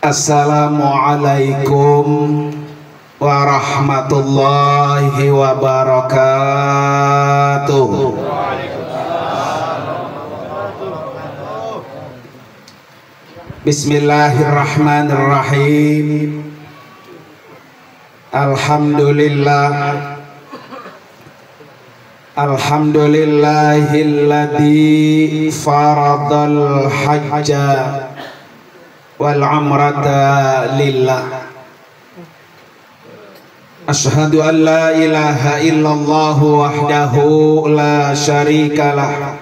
Assalamualaikum warahmatullahi wabarakatuh. Bismillahirrahmanirrahim. Alhamdulillahilladzi faradal hajja wal umrata lillah. Asyhadu an la ilaha illallah wahdahu la syarikalah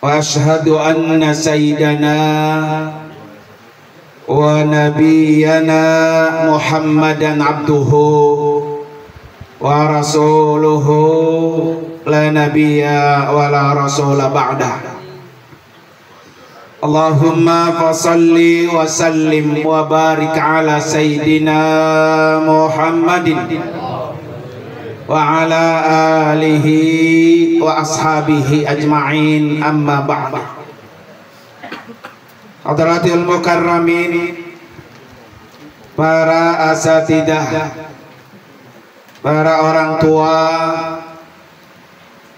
wa asyhadu anna sayyidana wa nabiyyana Muhammadan abduhu wa rasuluhu la nabiyya wa la rasula ba'dah. Allahumma fasalli wa sallim wa barik ala sayyidina Muhammadin wa ala alihi wa ashabihi ajma'in, amma ba'd. Hadratil mukarramin, para asatidah, para orang tua,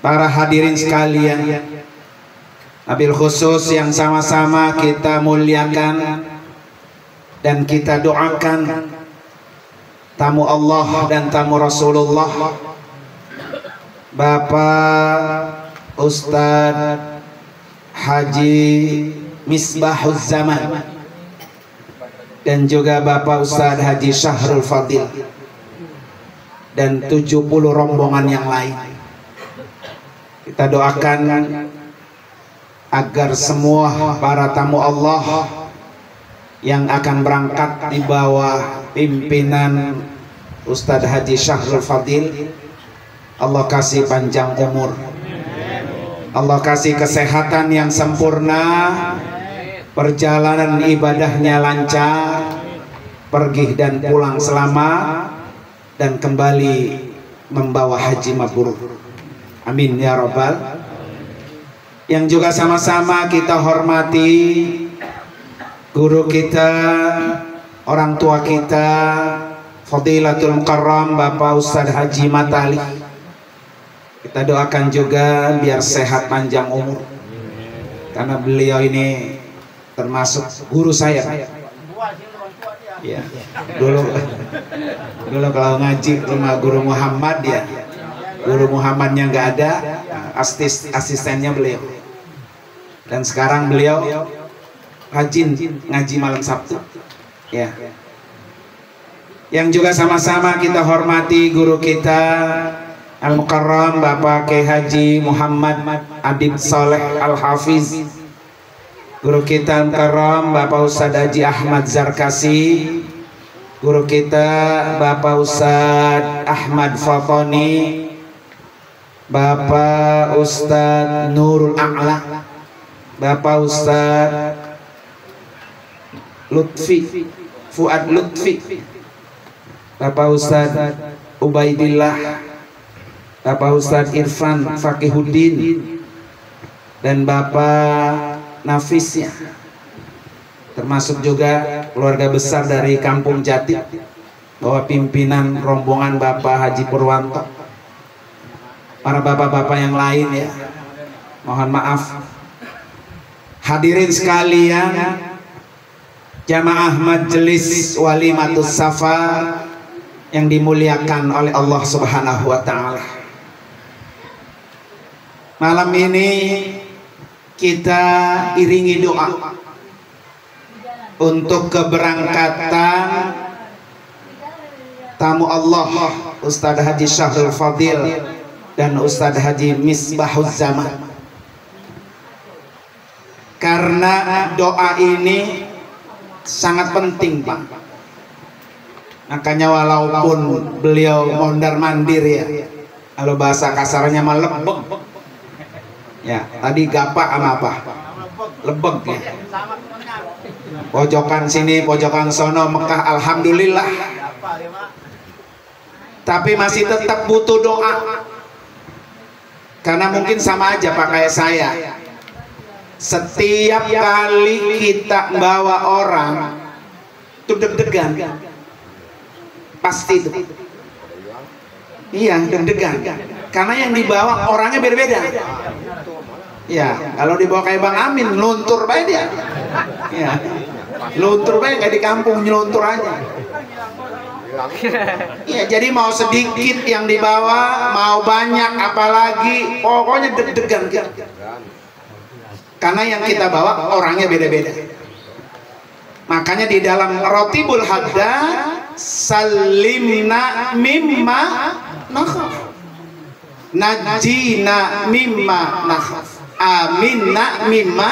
para hadirin sekalian, wabil khusus yang sama-sama kita muliakan dan kita doakan tamu Allah dan tamu Rasulullah, Bapak Ustadz Haji Misbahuz Zaman dan juga Bapak Ustadz Haji Syahrul Fadil dan 70 rombongan yang lain. Kita doakan agar semua para tamu Allah yang akan berangkat di bawah pimpinan Ustadz Haji Syahrul Fadil, Allah kasih panjang umur, Allah kasih kesehatan yang sempurna, perjalanan ibadahnya lancar, pergi dan pulang selamat, dan kembali membawa haji mabrur. Amin ya rabbal. Yang juga sama-sama kita hormati guru kita, orang tua kita, Fadilatul Mukarram Bapak Ustadz Haji Matali. Kita doakan juga biar sehat panjang umur, karena beliau ini termasuk guru saya. Ya, dulu kalau ngaji rumah guru Muhammad, ya guru Muhammadnya nggak ada, asistennya beliau. Dan sekarang beliau rajin ngaji malam Sabtu. Ya. Yang juga sama-sama kita hormati guru kita Al-Mukarram Bapak Kiai Haji Muhammad Adib Saleh Al-Hafiz, guru kita Al-Mukarram Bapak Ustadz Haji Ahmad Zarkasi, guru kita Bapak Ustadz Ahmad Fatoni, Bapak Ustadz Nurul A'la, Bapak Ustadz Lutfi Fuad Lutfi, Bapak Ustadz Ubaidillah, Bapak Ustadz Irfan Fakihuddin, dan Bapak Nafisnya, termasuk juga keluarga besar dari Kampung Jati, bahwa pimpinan rombongan Bapak Haji Purwanto, para bapak-bapak yang lain, ya mohon maaf. Hadirin sekalian, jamaah majelis walimatus safar yang dimuliakan oleh Allah Subhanahu wa ta'ala. Malam ini kita iringi doa untuk keberangkatan tamu Allah Ustadz Haji Syahrul Fadil dan Ustadz Haji Misbahuz Zaman. Karena doa ini sangat penting, Pak. Makanya walaupun beliau mondar-mandir, ya, kalau bahasa kasarnya mah lebeg. Ya, tadi gapak sama apa? Lebeg, ya. Pojokan sini, pojokan sono, Mekah, alhamdulillah. Tapi masih tetap butuh doa. Karena mungkin sama aja Pak kayak saya. Setiap kali kita bawa orang itu deg-degan, pasti itu. Iya, deg-degan. Karena yang dibawa orangnya beda-beda. Ya, kalau dibawa kayak Bang Amin, luntur baik dia. Ya, luntur baik kayak di kampung, nyeluntur aja. Ya, jadi mau sedikit yang dibawa, mau banyak apalagi, pokoknya deg-degan. Karena yang kita bawa orangnya beda-beda. Makanya di dalam Rotibul Hadda, salimna mimma nakhaf, najina mimma nakhaf, aminna mimma.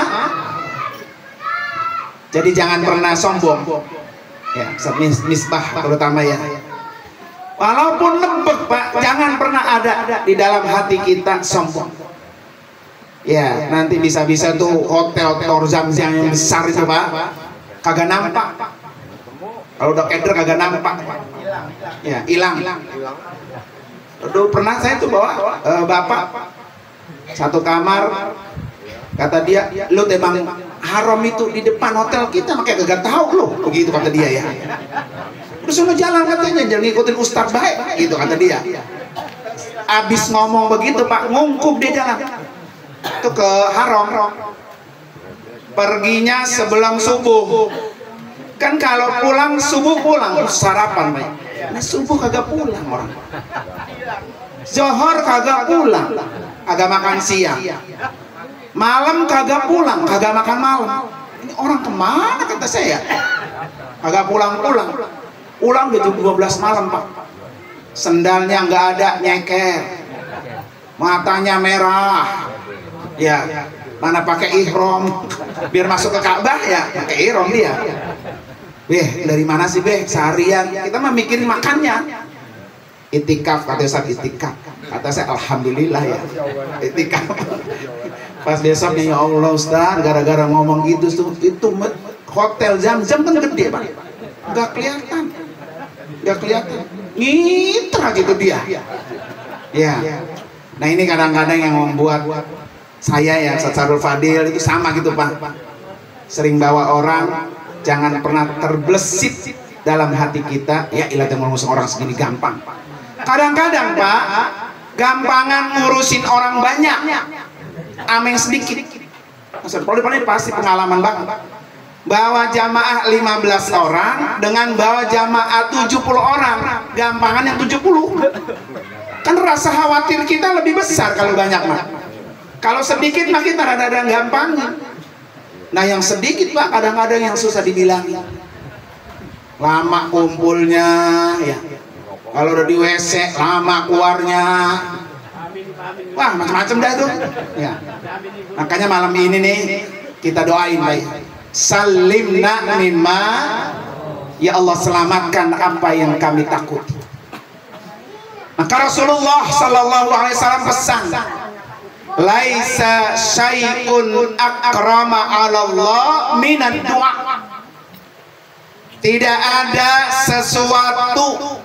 Jadi jangan pernah sombong ya, Misbah terutama ya. Walaupun lembek Pak, jangan pernah ada di dalam hati kita sombong. Ya, nanti bisa-bisa tuh hotel Torzam yang besar itu Pak, kagak nampak. Kalau udah keder kagak nampak. Ya, hilang. Aduh, pernah saya tuh bawa bapak satu kamar, kata dia, lu emang haram itu di depan hotel kita, makanya kagak tahu lu, begitu kata dia ya. Terus lu jalan katanya, jangan ngikutin ustadz baik, gitu kata dia. Abis ngomong begitu Pak, ngungkup dia jalan itu ke haram. Perginya sebelum subuh. Kan kalau pulang subuh pulang sarapan Pak. Nah subuh kagak pulang orang. Zohor kagak pulang, kagak makan siang. Malam kagak pulang, kagak makan malam. Ini orang kemana kata saya? Kagak pulang-pulang. Pulang udah jam 12 malam Pak. Sendalnya nggak ada, nyeker. Matanya merah. Ya, mana pakai ihrom biar masuk ke Ka'bah ya, pakai ihrom dia. Beh, dari mana sih Beh? Seharian kita mah mikirin makannya. Itikaf, kata Ustaz, itikaf. Kata saya alhamdulillah ya, itikaf. Pas besoknya, ya Allah Ustaz, gara-gara ngomong gitu tuh, itu hotel Zam-Zam kan gede Pak, nggak kelihatan, ngitra gitu dia. Ya, nah ini kadang-kadang yang membuat saya ya, Sarul Fadil itu sama gitu Pak, sering bawa orang, jangan pernah terbesit dalam hati kita, ya ilah yang ngomong orang segini gampang. Kadang-kadang Pak, gampangan ngurusin orang banyak, ameng sedikit. Poli pasti pengalaman banget. Bawa jamaah 15 orang dengan bawa jamaah 70 orang, gampangan yang 70. Kan rasa khawatir kita lebih besar kalau banyak Pak. Kalau sedikit mah kita rada-rada gampangnya. Nah yang sedikit Pak kadang-kadang yang susah dibilangin. Lama kumpulnya ya. Kalau udah di WC lama keluarnya. Wah macam-macam dah tuh. Ya. Makanya malam ini nih kita doain baik. Salimna mimma, ya Allah selamatkan apa yang kami takuti. Maka Rasulullah Sallallahu Alaihi Wasallam pesan, laisa syai'un akrama 'ala Allah minad du'a. Tidak ada sesuatu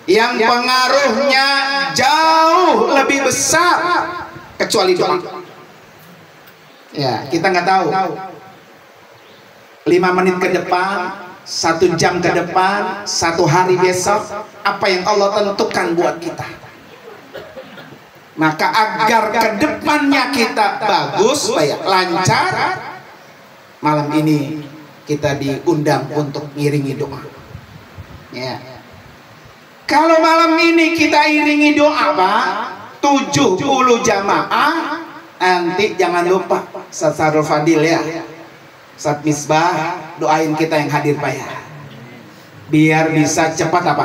yang pengaruhnya jauh lebih besar kecuali doa. Ya, kita nggak tahu 5 menit ke depan, 1 jam ke depan, 1 hari besok, apa yang Allah tentukan buat kita. Maka agar kedepannya kita bagus, lancar, malam ini kita diundang untuk ngiringi doa. Ya. Kalau malam ini kita iringi doa Pak, 70 jamaah, nanti jangan lupa Sarul Fadil ya, Ustaz Misbah doain kita yang hadir Pak ya, biar bisa cepat apa?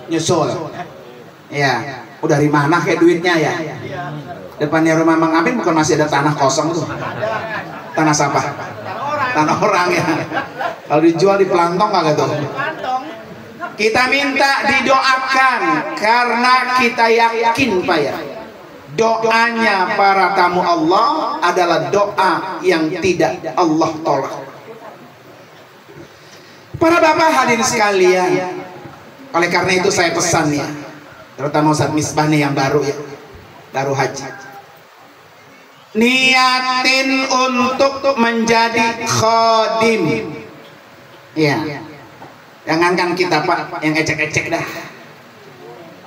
Nyusul. Ya. Udah dari mana kayak duitnya ya? Depannya rumah Mang Amin bukan masih ada tanah kosong tuh? Tanah siapa? Tanah orang ya. Kalau dijual di pelantong kagak tuh? Kita minta didoakan karena kita yakin Pak ya, doanya para tamu Allah adalah doa yang tidak Allah tolak. Para bapak hadirin sekalian, oleh karena itu saya pesan ya, terutama Ustaz Misbah nih yang baru ya, baru haji. niatin untuk menjadi khadim. Iya. Jangankan kita Pak yang ecek-ecek dah.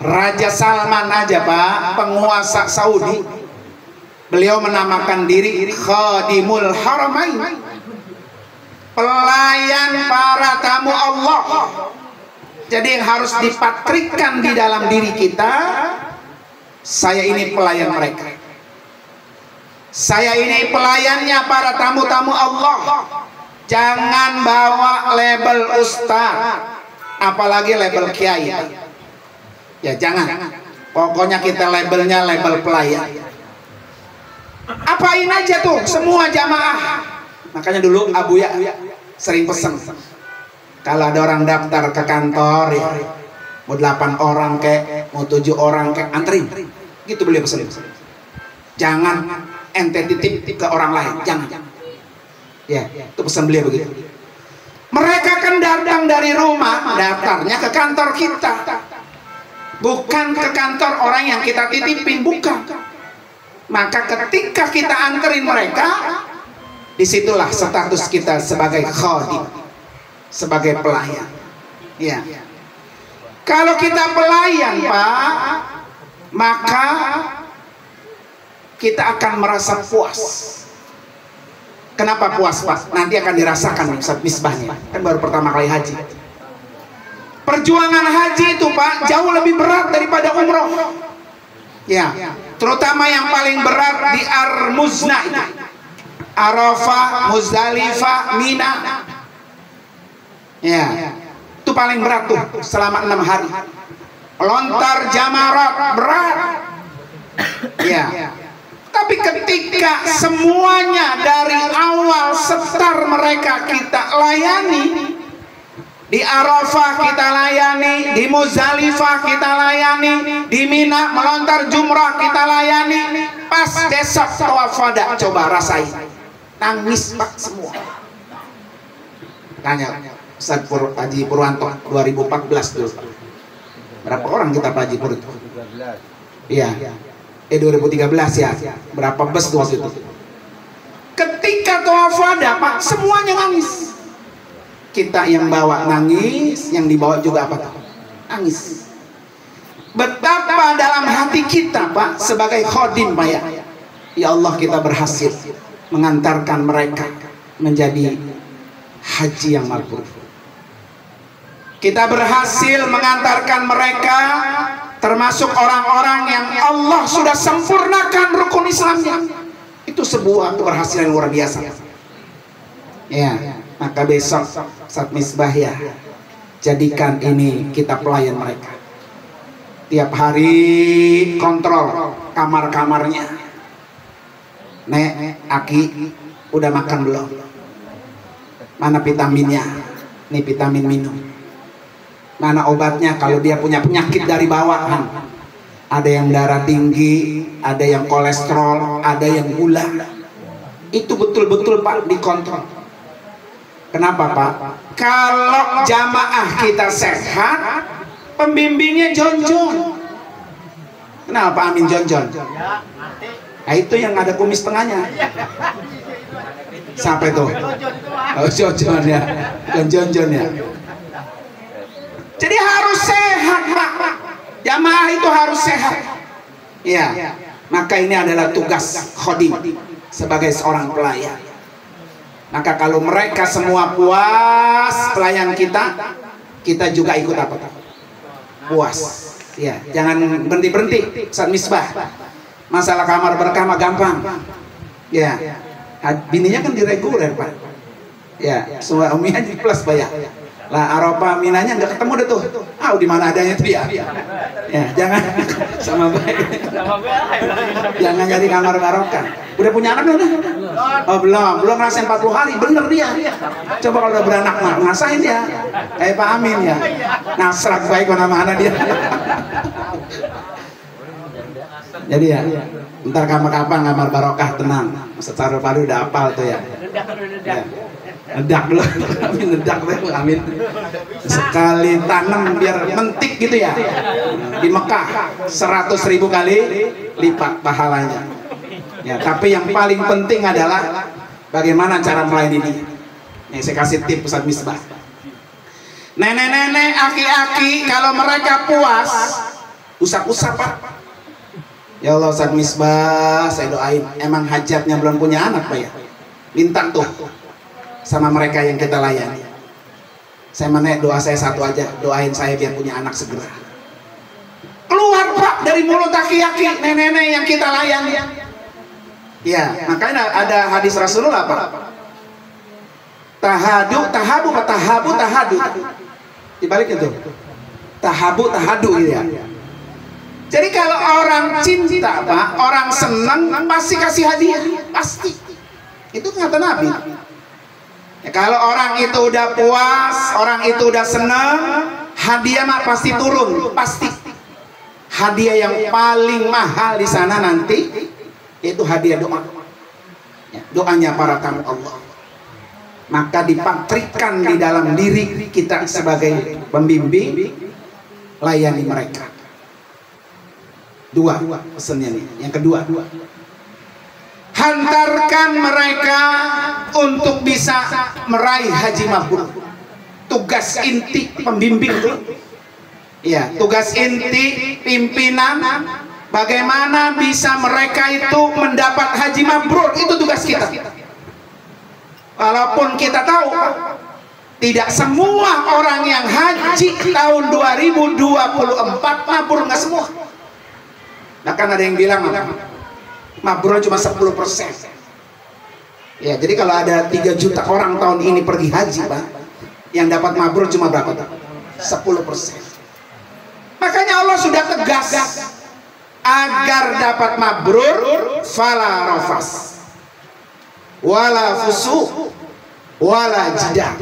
Raja Salman aja Pak, penguasa Saudi, beliau menamakan diri Khadimul Haramain, pelayan para tamu Allah. Jadi yang harus dipatrikan di dalam diri kita, saya ini pelayan mereka, saya ini pelayannya para tamu-tamu Allah. Jangan bawa label ustaz, apalagi label kiai. Ya jangan. Pokoknya kita labelnya label pelayan. Apain aja tuh semua jamaah. Makanya dulu Abu Ya sering pesan, kalau ada orang daftar ke kantor ya, mau 8 orang kek, mau 7 orang kek, anterin. Gitu beliau pesan. Jangan ente titip ke orang lain, jangan. Ya, itu pesan beliau begitu. Mereka kan datang dari rumah, daftarnya ke kantor kita, bukan ke kantor orang yang kita titipin, bukan. Maka ketika kita anterin mereka, disitulah status kita sebagai khadim, sebagai pelayan. Ya. Kalau kita pelayan Pak, maka kita akan merasa puas. Kenapa puas Pak? Nanti akan dirasakan Ustaz Misbahnya. Kan baru pertama kali haji. Perjuangan haji itu Pak jauh lebih berat daripada umroh. Ya, terutama yang paling berat di Ar-Muzna itu. Arafah, Muzdalifah, Mina. Ya, itu paling berat tuh selama 6 hari. Lontar jamarat berat. Ya. Tapi ketika semuanya dari awal setar mereka kita layani, di Arafah kita layani, di Muzdalifah kita layani, di Mina melontar jumrah kita layani, pas besok tawaf wada coba rasain, nangis Pak semua. Tanya Ustaz Haji Purwanto 2014 dulu, berapa orang kita Pak Haji Pur itu? Iya. 2013 ya, berapa bus waktu itu? Ketika tawaf wada Pak, semuanya nangis. Kita yang bawa nangis, yang dibawa juga apa? Nangis. Betapa dalam hati kita Pak sebagai khadim Pak ya. Ya Allah, kita berhasil mengantarkan mereka menjadi haji yang mabrur. Kita berhasil mengantarkan mereka termasuk orang-orang yang Allah sudah sempurnakan rukun Islamnya. Itu sebuah keberhasilan luar biasa. Ya, maka besok saat Misbah ya, jadikan ini kita pelayan mereka. Tiap hari kontrol kamar-kamarnya. Nek, Aki, udah makan belum? Mana vitaminnya? Nih vitamin minum. Mana obatnya kalau dia punya penyakit dari bawaan? Ada yang darah tinggi, ada yang kolesterol, ada yang gula. Itu betul-betul Pak dikontrol. Kenapa Pak? Kalau jamaah kita sehat, pembimbingnya jonjon. Kenapa Amin jonjon? Nah itu yang ada kumis tengahnya. Sampai tuh. Oh jonjon ya, jonjon ya. Jadi harus sehat Pak. Jamaah itu harus sehat. Ya. Maka ini adalah tugas khadim sebagai seorang pelayan. Maka kalau mereka semua puas pelayan kita, kita juga ikut apa? Puas. Ya, jangan berhenti-berhenti saat Misbah. Masalah kamar berkah mah gampang. Ya. Bininya kan direguler Pak. Ya, semua uminya di plus bayar. Lah Arafah Minanya nggak ketemu deh tuh. Ah, di mana adanya tuh ya. Ya, jangan sama baik. Jangan jadi kamar barokah. Udah punya anak belum? Oh belum ngerasain 40 hari. Bener dia. Coba kalau udah beranak mah ngasain dia. Kayak Pak Amin ya. Nasrak baik mana-mana dia. Jadi ya, ntar kapan kamar barokah tenang. Secara baru udah apal tuh ya. Ledak dulu, Amin ledak dulu, Amin. Sekali tanam biar mentik gitu ya. Di Mekah 100.000 kali lipat pahalanya. Ya, tapi yang paling penting adalah bagaimana cara melayani dia. Nih, saya kasih tip Ustaz Misbah. Nenek-nenek, aki-aki, kalau mereka puas, usap-usap Pak. Ya Allah Ustaz Misbah, saya doain. Emang hajatnya belum punya anak Pak ya? Minta tuh sama mereka yang kita layani. Saya menek doa saya satu aja, doain saya biar punya anak segera. Keluar Pak dari mulut aki-aki, nenek-nenek yang kita layani. Ya, makanya ada hadis Rasulullah Pak. Tahabu, tahadu. Dibalik itu. Tahabu, tahadu gitu ya. Jadi kalau orang cinta Pak, orang senang pasti kasih hadiah, pasti. Itu kata Nabi. Ya, kalau orang itu udah puas, orang itu udah senang, hadiah mah pasti turun, pasti. Hadiah yang paling mahal di sana nanti itu hadiah doa. Ya, doanya para tamu Allah. Maka dipatrikan di dalam diri kita sebagai pembimbing, layani mereka. Dua pesannya nih. Yang kedua, hantarkan mereka untuk bisa meraih haji mabrur. Tugas inti pembimbing itu, ya, tugas inti pimpinan, bagaimana bisa mereka itu mendapat haji mabrur, itu tugas kita. Walaupun kita tahu tidak semua orang yang haji tahun 2024 mabrur, nggak semua. Bahkan ada yang bilang mabrur cuma 10%. Ya, jadi kalau ada 3 juta orang tahun ini pergi haji Pak, yang dapat mabrur cuma berapa? 10%. Makanya Allah sudah tegas, agar dapat mabrur fala rafas wala fusuq wala jidah.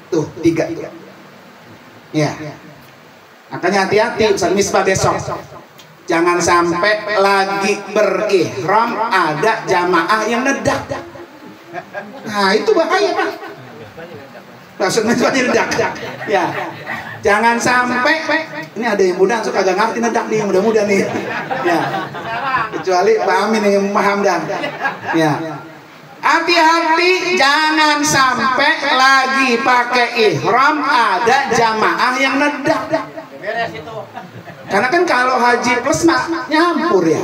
Tuh 3 tuh. Ya. Makanya hati-hati Ustaz Misbah besok. Jangan sampai lagi berihram ada jamaah yang nedak. Nah, itu bahaya Pak. Ustaz Misbah nedak. Ya. Jangan sampai ini ada yang muda suka agak ngerti nedak nih, muda-muda nih. Ya. Kecuali Pak Amin yang paham dah. Ya. Hati-hati jangan sampai lagi pakai ihram ada jamaah yang nedak. Karena kan kalau haji plus nyampur ya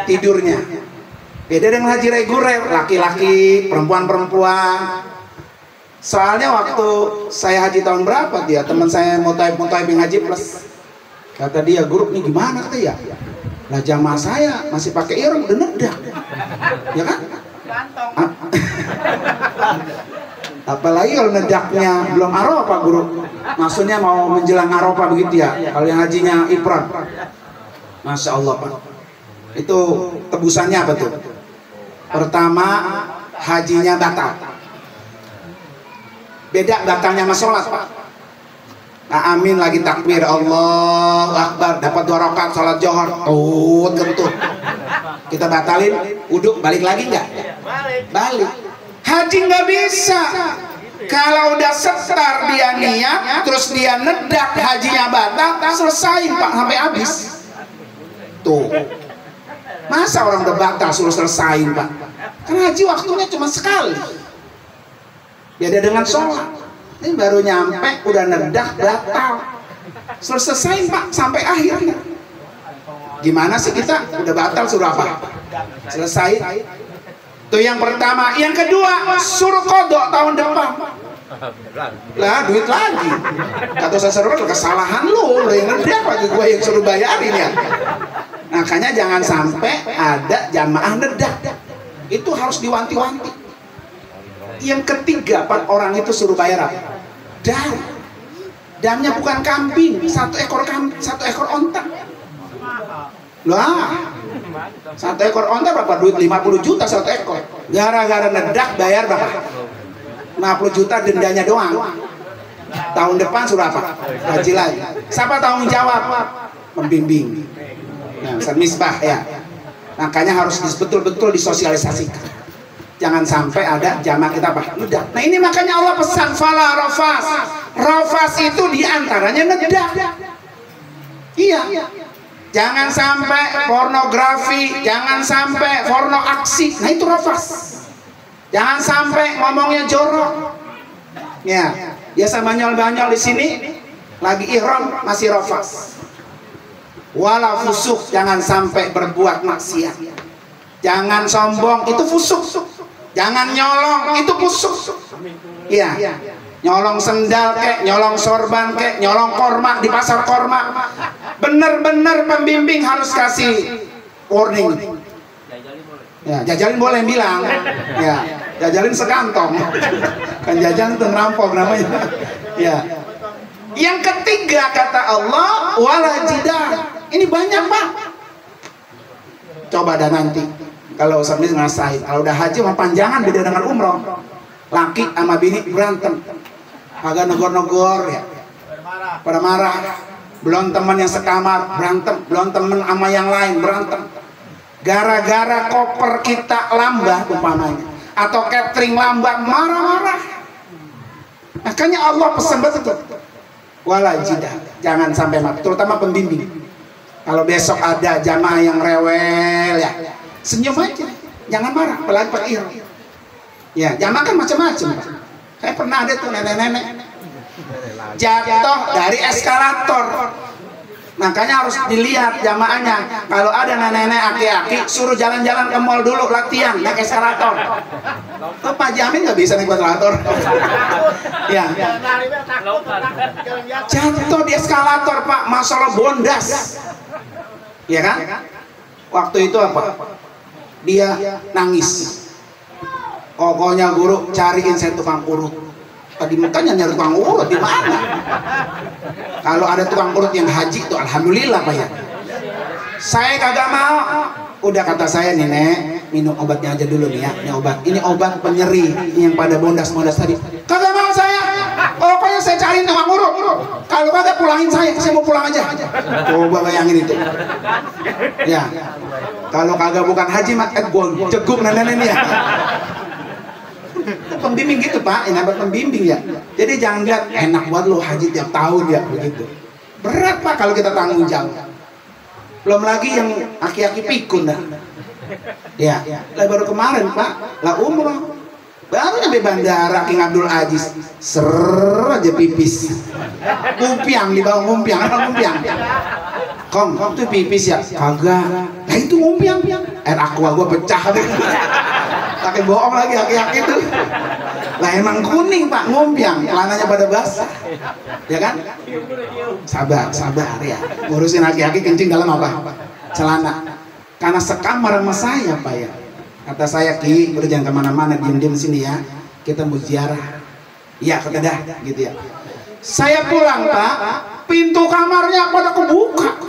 tidurnya. Beda dengan haji reguler, laki-laki, perempuan-perempuan. Soalnya waktu saya haji tahun berapa dia, teman saya motaib yang haji plus, kata dia, guru nih gimana kata ya? Lah jamaah saya masih pakai ihram udah nedak, ya kan? Apalagi kalau nedaknya belum Arafah guru, maksudnya mau menjelang Arafah begitu ya. Kalau yang hajinya ifrad, Masya Allah Pak, itu tebusannya apa tuh? Pertama, hajinya batal. Beda batalnya sama sholat Pak. Nah, amin lagi takbir Allahu Akbar, dapat 2 rakaat sholat johor, kentut. Kita batalin, wudhu, balik lagi nggak? Balik. Haji nggak bisa. Kalau udah setar dia niat, terus dia nedak, hajinya batal, selesai Pak sampai habis. Tuh. Masa orang udah batal suruh selesaiin Pak? Kan haji waktunya cuma sekali. Beda dengan sholat. Ini baru nyampe udah nedak batal. Selesai Pak sampai akhirnya. Gimana sih kita udah batal suruh apa? Selesai. Itu yang pertama. Yang kedua, suruh kodok tahun depan. Lah duit lagi. Kata saya seru, kesalahan lu yang nedak lagi gue yang suruh bayarin ya. Makanya jangan sampai ada jamaah nedak. Itu harus diwanti-wanti. Yang ketiga, Pak, orang itu suruh bayar apa? Dam. Damnya bukan kambing, 1 ekor onta. Lah, 1 ekor onta berapa duit? 50 juta 1 ekor. Gara-gara nedak bayar berapa? 50 juta dendanya doang. Tahun depan suruh apa? Haji lagi. Siapa tanggung jawab? Pembimbing. Nah, Ustaz Misbah ya. Makanya harus betul-betul disosialisasikan. Jangan sampai ada jamaah kita apa? Nedak. Nah ini makanya Allah pesan fala rafas. Rafas itu diantaranya nedak. Iya. Jangan sampai pornografi, jangan sampai porno aksi. Nah itu rafas. Jangan sampai ngomongnya jorok. Ya, biasa banyol-banyol di sini lagi ihram masih rafas. Wala fusuk, jangan sampai berbuat maksiat. Jangan sombong, itu fusuk. Jangan nyolong, itu fusuk. Iya. Nyolong sendal kek, nyolong sorban kek, nyolong korma di pasar korma. Bener-bener pembimbing harus kasih warning. Ya, jajalin boleh bilang. Ya, jajalin sekantong. Kan jajan itu ngerampok namanya. Ya. Yang ketiga kata Allah, wala jidah. Ini banyak, Pak. Coba dah nanti kalau Ustaz Mis ngerasain, kalau udah haji mah panjangan beda dengan umroh. Laki sama bini berantem. Agak negor-negor ya. Pada marah. Belum teman yang sekamar berantem, belum teman sama yang lain berantem. Gara-gara koper kita lambat umpamanya, atau catering lambat, marah-marah. Makanya Allah pesan betul. Wala jidah, jangan sampai mati, terutama pembimbing. Kalau besok ada jamaah yang rewel ya, senyum aja, jangan marah, apalagi pakai ihram. Ya, jamaah kan macam-macam. Saya pernah ada tuh nenek-nenek jatuh dari eskalator. Makanya harus dilihat jamaahnya. Kalau ada nenek-nenek aki-aki, suruh jalan-jalan ke mall dulu, latihan naik eskalator. Tuh Pak Jamin nggak bisa naik eskalator. Ya. Jatuh di eskalator Pak, masalah bondas. Ya kan? Waktu itu apa? Dia nangis. Pokoknya guru cariin saya tukang urut. Tadi makanya nyari tukang urut di mana? Kalau ada tukang urut yang haji itu alhamdulillah Pak ya. Saya kagak mau. Udah kata saya nih Nek, minum obatnya aja dulu nih ya. Ini obat. Ini obat penyeri yang pada bondas-bondas tadi. Kagak mau saya. Pokoknya saya cariin tukang urut. Kalau kagak pulangin saya mau pulang aja. Coba bayangin itu. Ya. Kalau kagak bukan haji mat gue ceguk nenek ini ya. Pembimbing gitu Pak, ini buat pembimbing ya. Jadi jangan lihat enak buat lo haji tiap tahun ya begitu. Berat Pak kalau kita tanggung jawab. Belum lagi yang aki-aki pikun dah. Ya, lah baru kemarin Pak, lah umroh. Baru nyampe bandara King Abdul Aziz, ser aja pipis. Ngumpiang di bawah ngumpiang, apa ngumpiang? Kong, itu pipis ya? Kagak. Nah itu ngumpiang. Air aqua gua pecah deh. Pakai bohong lagi aki-aki itu. Lah emang kuning Pak, ngumpiang, celananya pada basah. Ya kan? Sabar ya. Ngurusin aki-aki kencing dalam apa? Celana. Karena sekamar sama saya Pak ya. Kata saya, Ki, udah jangan kemana-mana, diem-diem sini ya. Kita mau ziarah. Iya, kata dah, gitu ya. Saya pulang Pak, pintu kamarnya pada kebuka.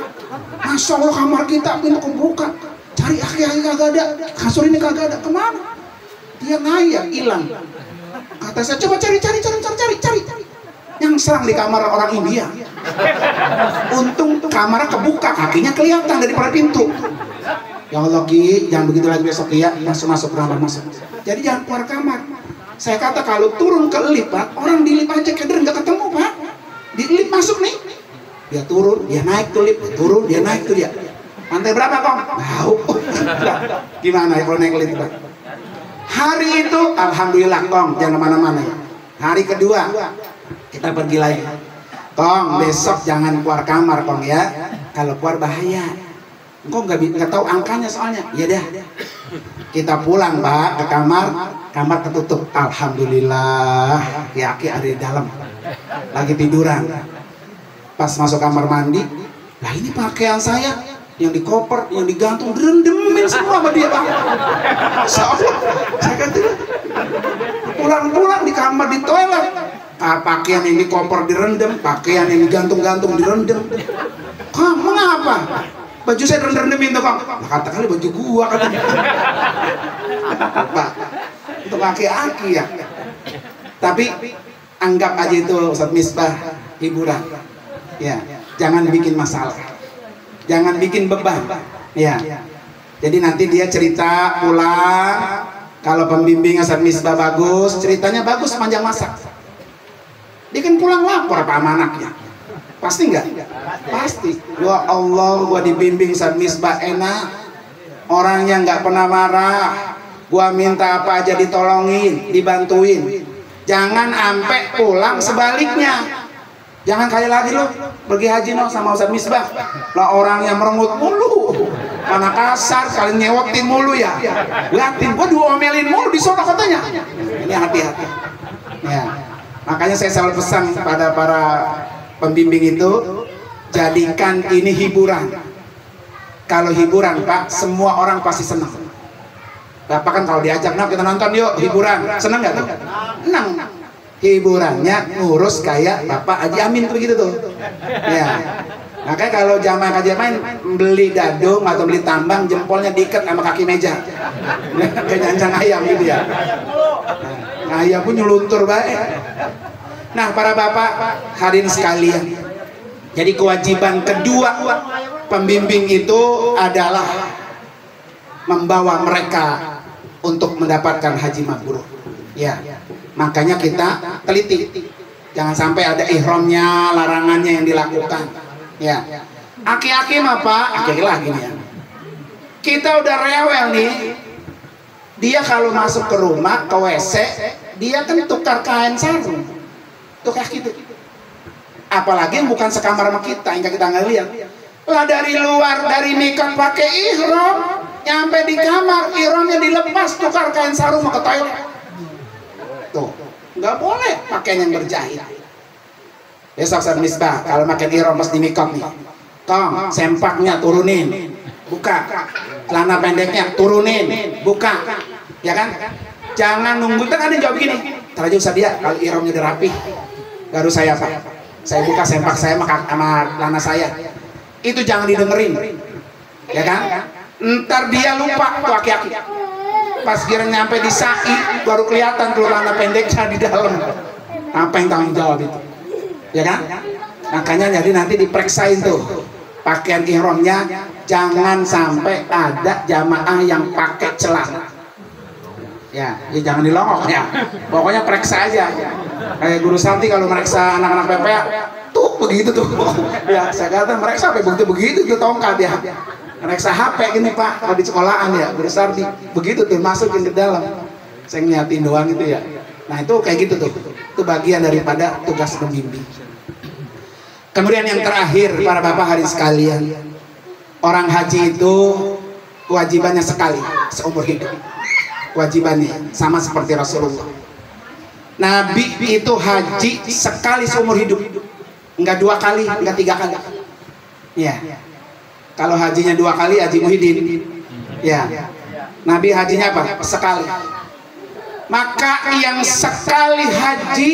Masya Allah kamar kita pintu kebuka. Cari aki-aki kagak ada, kasur ini kagak ada, kemana? Dia ngayal, hilang. Kata saya, coba cari. Yang serang di kamar orang India. Untung kamarnya kebuka, kakinya kelihatan daripada pintu. Ya Allah Ki, jangan begitu lagi besok ya. Masuk kamar masuk. Jadi jangan keluar kamar. Saya kata kalau turun ke lift Pak, orang di lift aja keder nggak ketemu Pak. Di lift masuk nih, dia turun, dia naik tuh lift, turun, dia naik tuh dia. Lantai berapa Kong? Tahu. Gimana ya kalau naik lift Pak? Hari itu alhamdulillah Kong, jangan kemana-mana ya. Hari kedua kita pergi lagi. Kong, besok jangan keluar kamar Kong ya. Kalau keluar bahaya. Engkau nggak tahu angkanya soalnya. Ya dah. Kita pulang Pak ke kamar tertutup. Alhamdulillah, Aki ada di dalam, lagi tiduran. Pas masuk kamar mandi, lah ini pakaian saya yang di koper, yang digantung, direndemin semua sama dia Pak. Saya kata pulang di kamar di toilet, pakaian yang di koper direndam, pakaian yang digantung-gantung direndam. Kamu ngapa? Baju saya rendem-rendemin tuh Kong. Nah, kata kali baju gua katanya. Pak, untuk aki-aki ya. Tapi anggap aja itu Ustaz Misbah hiburan. Ya, jangan bikin masalah. Jangan bikin beban. Ya. Jadi nanti dia cerita pulang, kalau pembimbing Ustaz Misbah bagus, ceritanya bagus panjang masa. Dia kan pulang lapor apa sama anaknya. Pasti nggak? Pasti. Ya Allah, gua dibimbing Ustaz Misbah enak. Orangnya nggak pernah marah. Gua minta apa aja ditolongin, dibantuin. Jangan sampai pulang sebaliknya. Jangan kayak lagi lo pergi haji no sama Ustaz Misbah. Lah orang yang merengut mulu, mana kasar, kalian nyewotin mulu ya. Liatin, gua diomelin mulu di sono katanya. Ini hati-hati. Ya, makanya saya selalu pesan pada para pembimbing itu, jadikan ini hiburan. Kalau hiburan Pak, semua orang pasti senang. Bapak kan kalau diajak, nah kita nonton yuk hiburan, senang nggak tuh? Senang. Hiburannya ngurus kayak Bapak Haji Amin tuh begitu tuh. Ya. Makanya kalau jamaah kajian main beli dadung atau beli tambang, jempolnya diikat sama kaki meja. Kayak nyancang ayam gitu ya. Nah, ayam pun nyeluntur baik. Nah, para bapak hadirin sekalian. Jadi kewajiban kedua pembimbing itu adalah membawa mereka untuk mendapatkan haji mabrur. Ya. Makanya kita teliti, jangan sampai ada ihramnya, larangannya yang dilakukan. Ya, aki-aki mah Pak, aki-aki lagi nih ya. Kita udah rewel nih, dia kalau masuk ke rumah, ke WC, dia kan tukar kain sarung, tukar gitu. Apalagi yang bukan sekamar sama kita, yang kita nggak lihat. Lah dari luar, dari mikot pakai ihram, nyampe di kamar, ihramnya dilepas, tukar kain sarung mau ke toilet. Tuh, nggak boleh pakaian yang berjahit. Besok Ustaz Misbah kalau pakai ihram pas di mikot nih, tong sempaknya turunin, buka, celana pendeknya turunin, buka, ya kan? Jangan nunggu, kan ada yang jawab gini, ntar aja Ustaz dia kalau ihramnya udah rapi, baru saya Pak, saya buka sempak saya sama celana saya, itu jangan didengerin, ya kan? Ntar dia lupa tuh aki-aki. Pas kira nyampe di sa'i baru kelihatan celana pendeknya di dalam. Apa yang tanggung jawab itu? Ya kan? Makanya jadi nanti diperiksain tuh pakaian ihramnya, jangan sampai ada jamaah yang pakai celana. Ya jangan dilongok ya. Pokoknya periksa aja. Kayak Guru Santi kalau meriksa anak-anak PPA, tuh begitu tuh. Ya saya kata meriksa sampai begitu tuh tongkat ya. Reksa HP gini Pak, kalau di sekolahan ya, besar di begitu tuh masukin ke dalam. Saya ngeliatin doang itu ya. Nah itu kayak gitu tuh, itu bagian daripada tugas pembimbing. Kemudian yang terakhir para bapak hadirin sekalian, orang haji itu kewajibannya sekali seumur hidup. Kewajibannya sama seperti Rasulullah. Nabi itu haji sekali seumur hidup, enggak 2 kali, enggak 3 kali. Ya. Kalau hajinya 2 kali, Haji Muhyiddin, ya. Nabi hajinya apa? Sekali. Maka yang sekali haji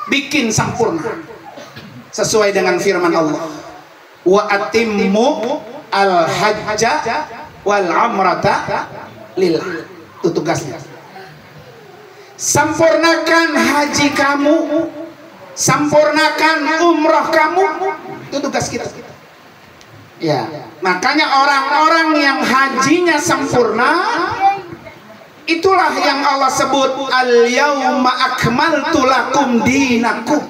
bikin sempurna sesuai dengan firman Allah. Wa atimmu al-hajja wal umrata lillah. Itu tugasnya. Sempurnakan haji kamu, sempurnakan umrah kamu. Itu tugas kita. Ya, makanya orang-orang yang hajinya sempurna, itulah yang Allah sebut al-yauma akmaltu lakum dinakum.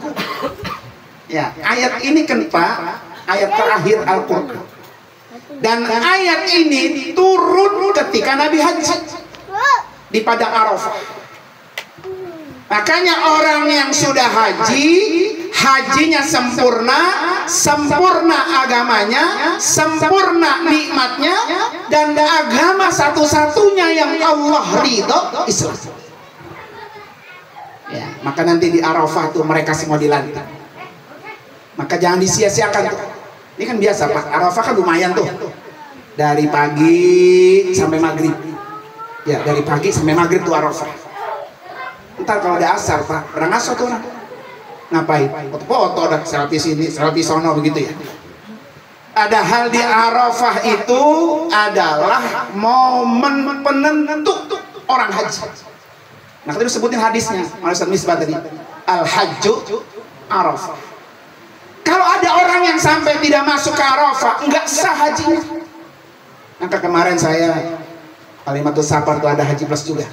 Ya, ayat ini kan Pak, ayat terakhir Al-Qur'an. Dan ayat ini turun ketika Nabi haji di Padang Arafah. Makanya orang yang sudah haji, hajinya sempurna, sempurna agamanya, sempurna nikmatnya, dan agama satu-satunya yang Allah ridho Islam. Ya, maka nanti di Arafah tuh mereka semua dilantik. Maka jangan disia-siakan tuh. Ini kan biasa Pak, Arafah kan lumayan tuh. Dari pagi sampai maghrib. Ya, dari pagi sampai maghrib tuh Arafah. Ntar kalau udah asar Pak, orang asar tuh orang ngapain? Foto-foto, dan selfie sini, selfie sono begitu ya. Ada hal di Arafah itu adalah momen penentu orang haji. Nah kita sebutin hadisnya, oleh Ustaz Misbah tadi, al-hajju Arafah. Kalau ada orang yang sampai tidak masuk ke Arafah, nggak sah hajinya. Maka kemarin saya Kalimatus Safar tuh ada haji plus juga.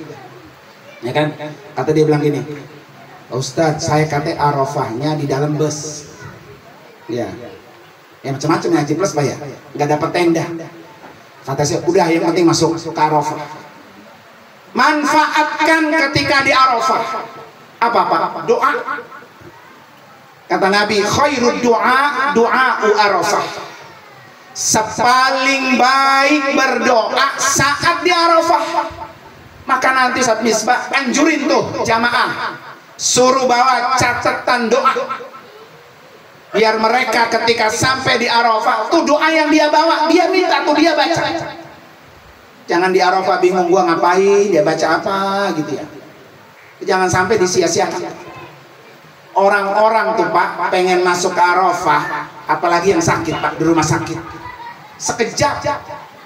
Ya kan? Kata dia bilang gini, Ustadz saya kata Arafahnya di dalam bus. Ya, ya macam-macam ya Haji Plus Pak ya, nggak dapat tenda. Kata saya, udah yang penting masuk ke Arafah. Manfaatkan ketika di Arafah. Apa Pak? Doa. Kata Nabi, khairud doa, doa'u Arafah. Sepaling baik berdoa saat di Arafah. Maka nanti saat misbah anjurin tuh jamaah, suruh bawa catatan doa, biar mereka ketika sampai di Arafah tuh doa yang dia bawa, dia minta tuh dia baca. Jangan di Arafah bingung gua ngapain, dia baca apa gitu ya. Jangan sampai disia-siakan. Orang-orang tuh Pak pengen masuk ke Arafah, apalagi yang sakit Pak, di rumah sakit, sekejap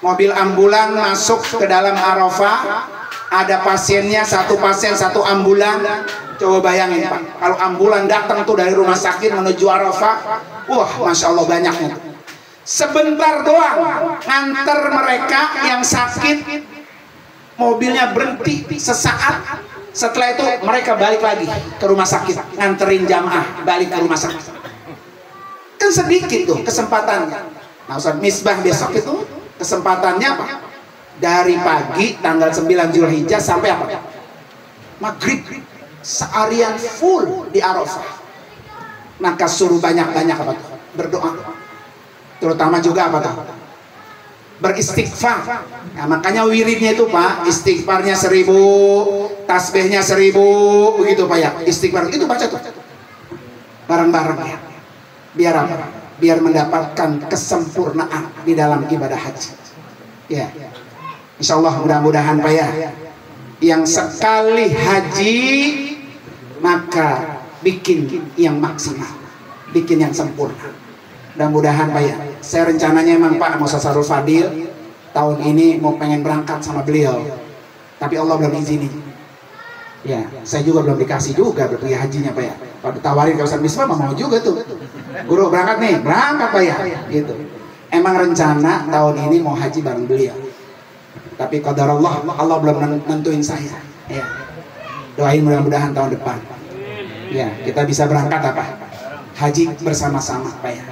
mobil ambulan masuk ke dalam Arafah, ada pasiennya, satu pasien satu ambulan. Coba bayangin Pak, kalau ambulan datang tuh dari rumah sakit menuju Arafah, wah Masya Allah banyaknya. Sebentar doang nganter mereka yang sakit, mobilnya berhenti sesaat, setelah itu mereka balik lagi ke rumah sakit, nganterin jamaah balik ke rumah sakit. Kan sedikit tuh kesempatannya. Nah Ustaz Misbah besok itu kesempatannya apa? Dari pagi tanggal 9 Zulhijjah sampai apa? Maghrib, seharian full di Arafah. Maka suruh banyak-banyak apa tuh? Berdoa. Terutama juga apa tuh? Beristighfar. Nah, makanya wiridnya itu Pak, istighfarnya 1000, tasbihnya 1000, begitu Pak ya. Istighfar itu baca tuh bareng-bareng ya. Biar apa? Biar mendapatkan kesempurnaan di dalam ibadah haji. Ya. Insya Allah mudah-mudahan Pak ya, yang sekali haji maka bikin yang maksimal, bikin yang sempurna. Mudah-mudahan Pak ya, saya rencananya emang Pak mau Sarul Fadil tahun ini mau pengen berangkat sama beliau, tapi Allah belum izinin. Ya, saya juga belum dikasih juga biaya hajinya Pak ya. Kalau ditawarin ke Ustaz Misbah mau juga tuh, guru berangkat nih, berangkat Pak ya, gitu. Emang rencana tahun ini mau haji bareng beliau, tapi qadar Allah belum nentuin saya. Ya, doain mudah-mudahan tahun depan. Ya, kita bisa berangkat apa? Haji bersama-sama Pak ya.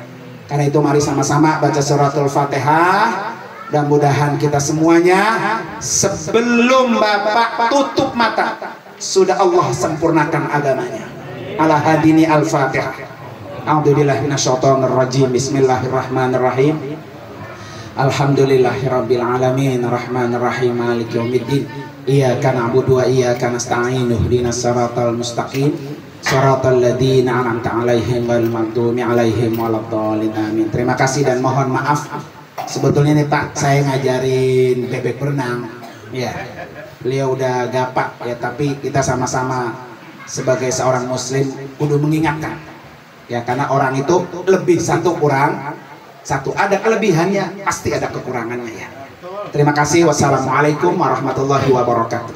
Karena itu mari sama-sama baca suratul Fatihah. Dan mudahan kita semuanya sebelum Bapak tutup mata sudah Allah sempurnakan agamanya. Ala hadini al-Fatihah. A'udzubillahi minasyaitonirrajim. Bismillahirrahmanirrahim. Alhamdulillahirabbil alamin arrahmanirrahim maliki yaumiddin. Iyyaka na'budu wa iyyaka nasta'in ihdinas siratal mustaqim siratal ladzina an'amta 'alaihim ghairil maghdubi 'alaihim waladdallin amin. Terima kasih dan mohon maaf. Sebetulnya nih Pak, saya ngajarin bebek berenang. Ya. Beliau udah gapak ya, tapi kita sama-sama sebagai seorang muslim kudu mengingatkan. Ya, karena orang itu lebih satu kurang satu, ada kelebihannya pasti ada kekurangannya ya. Terima kasih. Wassalamualaikum warahmatullahi wabarakatuh.